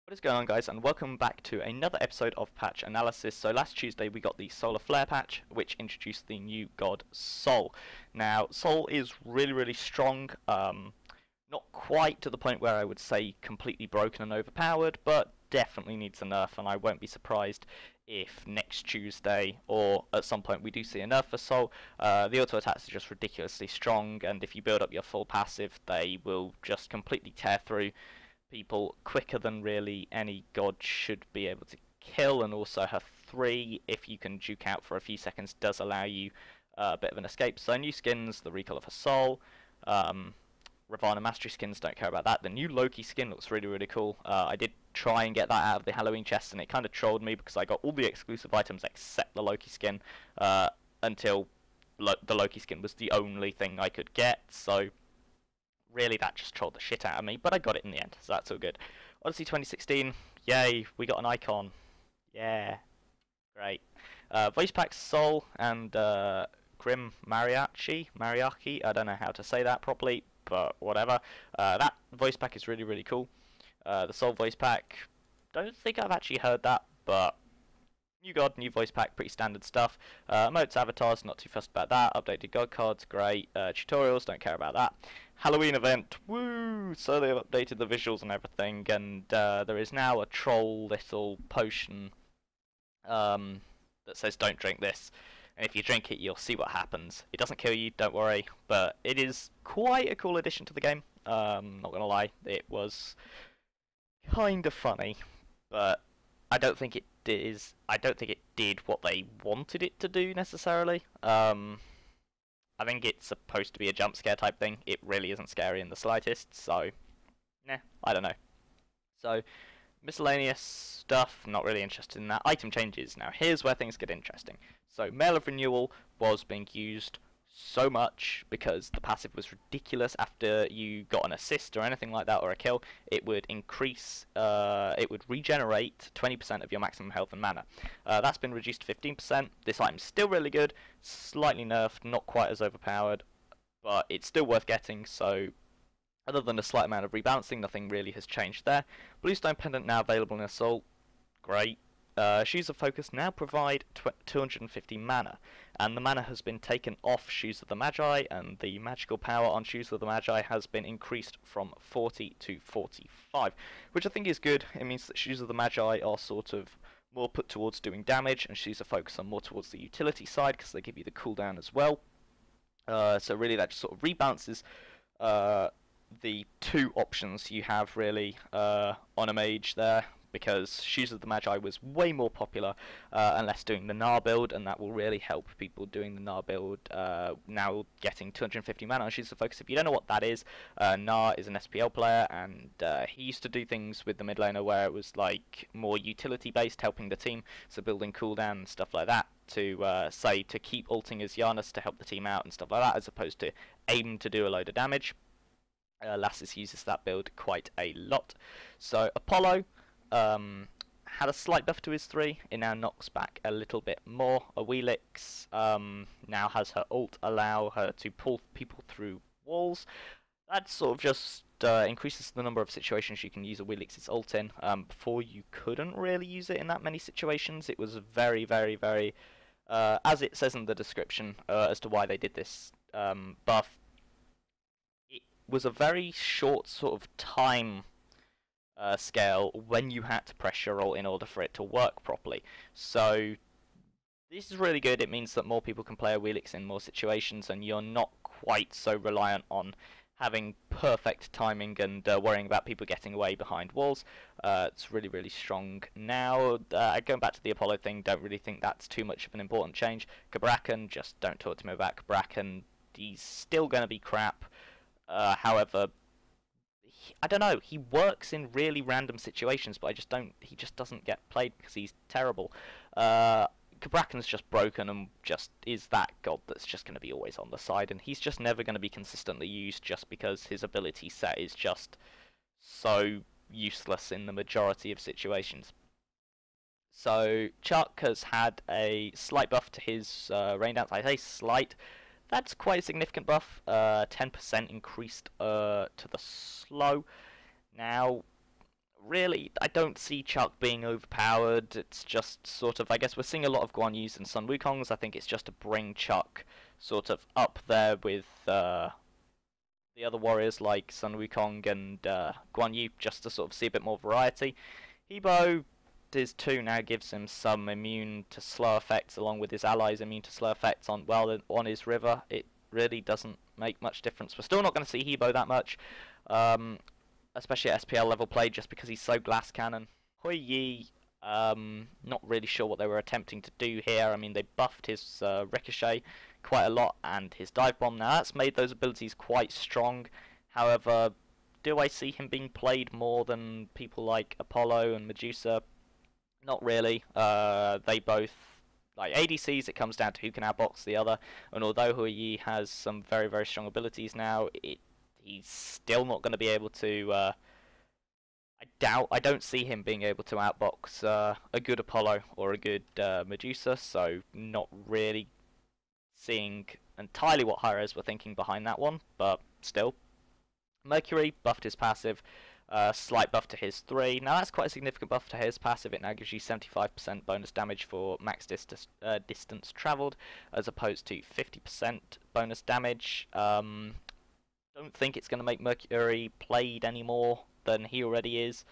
What is going on, guys, and welcome back to another episode of Patch Analysis. So last Tuesday we got the Solar Flare patch, which introduced the new god Sol. Now, Sol is really strong, not quite to the point where I would say completely broken and overpowered, but definitely needs a nerf, and I won't be surprised if next Tuesday or at some point we do see a nerf for Sol. The auto attacks are just ridiculously strong, and if you build up your full passive, they will just completely tear through people quicker than really any god should be able to kill. And also her 3, if you can juke out for a few seconds, does allow you a bit of an escape. So new skins, the Recall of her Soul, Ravana Mastery skins, don't care about that. The new Loki skin looks really cool. I did try and get that out of the Halloween chest, and it kind of trolled me because I got all the exclusive items except the Loki skin until the Loki skin was the only thing I could get. So really, that just trolled the shit out of me, but I got it in the end, so that's all good. Odyssey 2016, yay, we got an icon. Yeah, great. Voice pack Sol and Grim Mariachi, I don't know how to say that properly, but whatever. That voice pack is really cool. The Sol voice pack, don't think I've actually heard that, but new god, new voice pack, pretty standard stuff. Emotes, avatars, not too fussed about that. Updated god cards, great. Tutorials, don't care about that. Halloween event, woo! So they've updated the visuals and everything, and there is now a troll little potion that says don't drink this. And if you drink it, you'll see what happens. It doesn't kill you, don't worry, but it is quite a cool addition to the game. Not gonna lie, it was kind of funny, but I don't think it did what they wanted it to do necessarily. I think it's supposed to be a jump scare type thing. It really isn't scary in the slightest, so nah, I don't know. So miscellaneous stuff, not really interested in that. Item changes. Now here's where things get interesting. So Mail of Renewal was being used so much because the passive was ridiculous. After you got an assist or anything like that, or a kill, it would increase, it would regenerate 20% of your maximum health and mana. That's been reduced to 15%. This item's still really good, slightly nerfed, not quite as overpowered, but it's still worth getting. So other than a slight amount of rebalancing, nothing really has changed there. Bluestone Pendant now available in Assault, great. Shoes of Focus now provide 250 mana, and the mana has been taken off Shoes of the Magi, and the magical power on Shoes of the Magi has been increased from 40 to 45, which I think is good. It means that Shoes of the Magi are sort of more put towards doing damage, and Shoes of Focus are more towards the utility side because they give you the cooldown as well. So really that just sort of rebalances the two options you have really on a mage there, because Shoes of the Magi was way more popular unless doing the Gnar build, and that will really help people doing the Gnar build now getting 250 mana on Shoes of Focus. If you don't know what that is, Gnar is an SPL player, and he used to do things with the mid laner where it was like more utility based, helping the team, so building cooldown and stuff like that, to say to keep ulting as Giannis to help the team out and stuff like that, as opposed to aim to do a load of damage. Lassus uses that build quite a lot. So Apollo had a slight buff to his 3. It now knocks back a little bit more. Awilix now has her ult allow her to pull people through walls. That sort of just increases the number of situations you can use Awilix's ult in. Before you couldn't really use it in that many situations. It was very as it says in the description as to why they did this buff, it was a very short sort of time scale when you had to press your ult in order for it to work properly. So this is really good. It means that more people can play Awilix in more situations, and you're not quite so reliant on having perfect timing and worrying about people getting away behind walls. It's really strong now. Going back to the Apollo thing, don't really think that's too much of an important change. Cabrakan, just don't talk to me about Cabrakan. He's still going to be crap. However, I don't know, he works in really random situations, but he just doesn't get played because he's terrible. Cabrakan's just broken and just is that god that's just going to be always on the side, and he's just never going to be consistently used just because his ability set is just so useless in the majority of situations. So Chuck has had a slight buff to his rain dance. I say slight, that's quite a significant buff. 10% increased to the slow. Now, really, I don't see Chuck being overpowered. It's just sort of, I guess we're seeing a lot of Guan Yus and Sun Wukongs. I think it's just to bring Chuck sort of up there with the other warriors like Sun Wukong and Guan Yu, just to sort of see a bit more variety. Hebo, his 2 now gives him some immune to slow effects, along with his allies immune to slow effects on his river. It really doesn't make much difference. We're still not going to see Hebo that much, especially at SPL level play, just because he's so glass cannon. Hui Yi, not really sure what they were attempting to do here. I mean, they buffed his ricochet quite a lot and his dive bomb. Now that's made those abilities quite strong. However, do I see him being played more than people like Apollo and Medusa? Not really. They both, like ADCs, it comes down to who can outbox the other, and although Hui Yi has some very, very strong abilities now, he's still not going to be able to, I don't see him being able to outbox a good Apollo or a good Medusa, so not really seeing entirely what Hi-Rez were thinking behind that one, but still. Mercury buffed his passive, slight buff to his 3. Now that's quite a significant buff to his passive. It now gives you 75% bonus damage for max distance travelled, as opposed to 50% bonus damage. Don't think it's going to make Mercury played any more than he already is.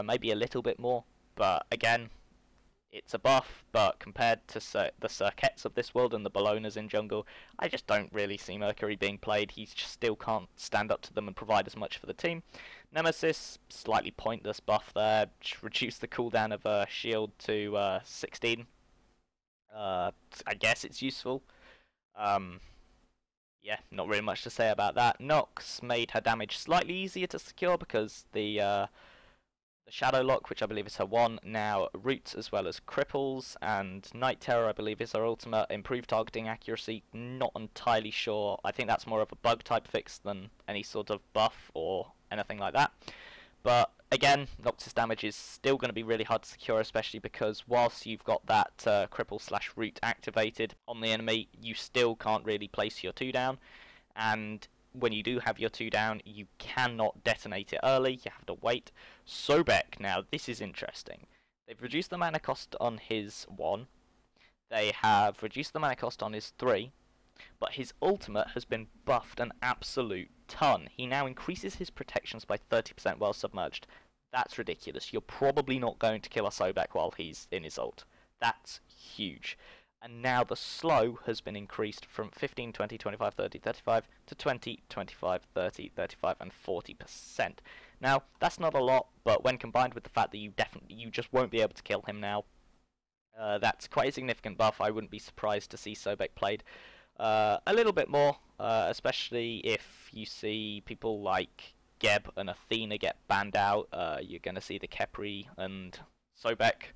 Maybe a little bit more, but again, it's a buff, but compared to the Circuits of this world and the Bolognas in jungle, I just don't really see Mercury being played. He just still can't stand up to them and provide as much for the team. Nemesis, slightly pointless buff there. Just reduce the cooldown of a shield to 16. I guess it's useful. Yeah, not really much to say about that. Nox made her damage slightly easier to secure because the Shadow Lock, which I believe is her 1, now roots as well as cripples, and Night Terror, I believe, is her ultimate. Improved targeting accuracy, not entirely sure. I think that's more of a bug type fix than any sort of buff or anything like that. But again, Nox's damage is still going to be really hard to secure, especially because whilst you've got that cripple / root activated on the enemy, you still can't really place your 2 down, and when you do have your 2 down, you cannot detonate it early, you have to wait. Sobek, now this is interesting. They've reduced the mana cost on his 1, they have reduced the mana cost on his 3, but his ultimate has been buffed an absolute ton. He now increases his protections by 30% while submerged. That's ridiculous. You're probably not going to kill a Sobek while he's in his ult. That's huge. And now the slow has been increased from 15, 20, 25, 30, 35 to 20, 25, 30, 35 and 40%. Now, that's not a lot, but when combined with the fact that you just won't be able to kill him now, that's quite a significant buff. I wouldn't be surprised to see Sobek played a little bit more, especially if you see people like Geb and Athena get banned out. You're going to see the Khepri and Sobek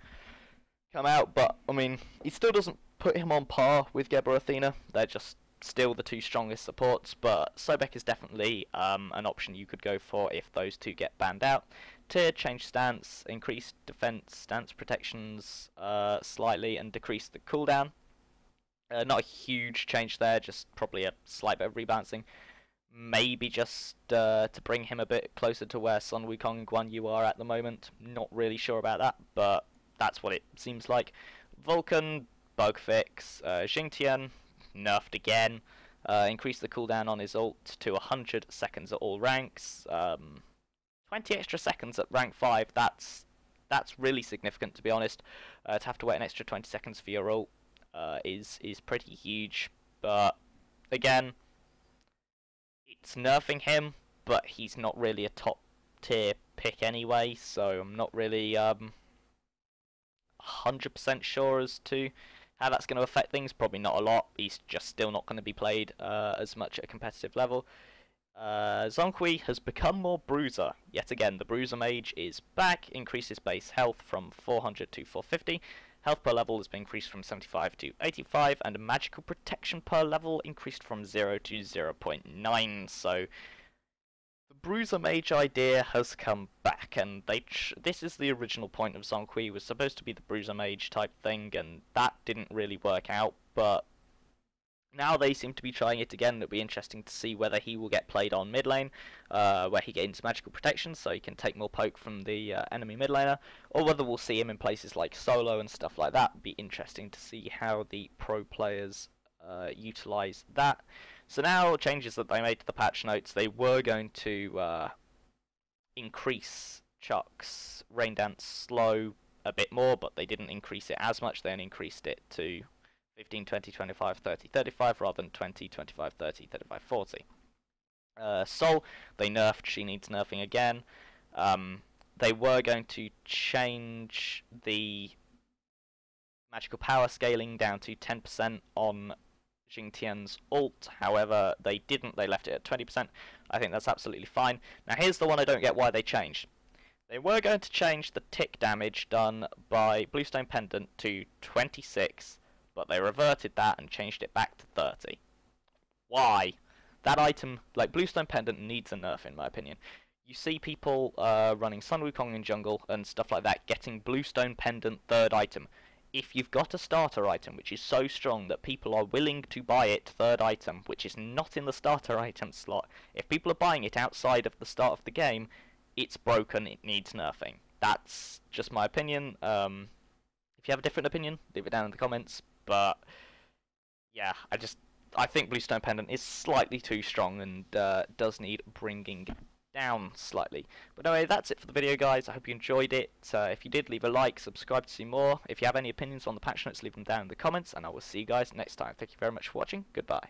come out, but I mean, he still doesn't put him on par with Geb or Athena. They're just still the 2 strongest supports, but Sobek is definitely an option you could go for if those 2 get banned out. Tier, change stance, increase defense, stance protections slightly, and decrease the cooldown. Not a huge change there, just probably a slight bit of rebalancing. Maybe just to bring him a bit closer to where Sun Wukong and Guan Yu are at the moment. Not really sure about that, but that's what it seems like. Vulcan, bug fix. Xingtian, nerfed again. Increased the cooldown on his ult to 100 seconds at all ranks. 20 extra seconds at rank 5, that's really significant, to be honest. To have to wait an extra 20 seconds for your ult is pretty huge, but again, it's nerfing him, but he's not really a top tier pick anyway, so I'm not really 100% sure as to how that's going to affect things. Probably not a lot. He's just still not going to be played as much at a competitive level. Zhong Kui has become more Bruiser. Yet again, the Bruiser Mage is back, increases base health from 400 to 450. Health per level has been increased from 75 to 85, and magical protection per level increased from 0 to 0.9. So the Bruiser Mage idea has come back, and this is the original point of Zhong Kui. Was supposed to be the Bruiser Mage type thing, and that didn't really work out. But Now they seem to be trying it again. It'll be interesting to see whether he will get played on mid lane, where he gains magical protection, so he can take more poke from the enemy mid laner, or whether we'll see him in places like solo and stuff like that. It'll be interesting to see how the pro players utilize that. So now, changes that they made to the patch notes. They were going to increase Chuck's Rain Dance slow a bit more, but they didn't increase it as much. They only increased it to 15, 20, 25, 30, 35 rather than 20, 25, 30, 35, 40. Sol, they nerfed. She needs nerfing again. They were going to change the magical power scaling down to 10% on Jingtian's ult. However, they didn't. They left it at 20%. I think that's absolutely fine. Now here's the one I don't get why they changed. They were going to change the tick damage done by Bluestone Pendant to 26, but they reverted that and changed it back to 30. Why? That item, like Bluestone Pendant, needs a nerf in my opinion. You see people running Sun Wukong in jungle and stuff like that getting Bluestone Pendant third item. If you've got a starter item which is so strong that people are willing to buy it third item, which is not in the starter item slot, if people are buying it outside of the start of the game, it's broken, it needs nerfing. That's just my opinion. If you have a different opinion, leave it down in the comments. But yeah, I think Bluestone Pendant is slightly too strong and does need bringing down slightly. But anyway, that's it for the video, guys. I hope you enjoyed it. If you did, leave a like, subscribe to see more. If you have any opinions on the patch notes, leave them down in the comments, and I will see you guys next time. Thank you very much for watching. Goodbye.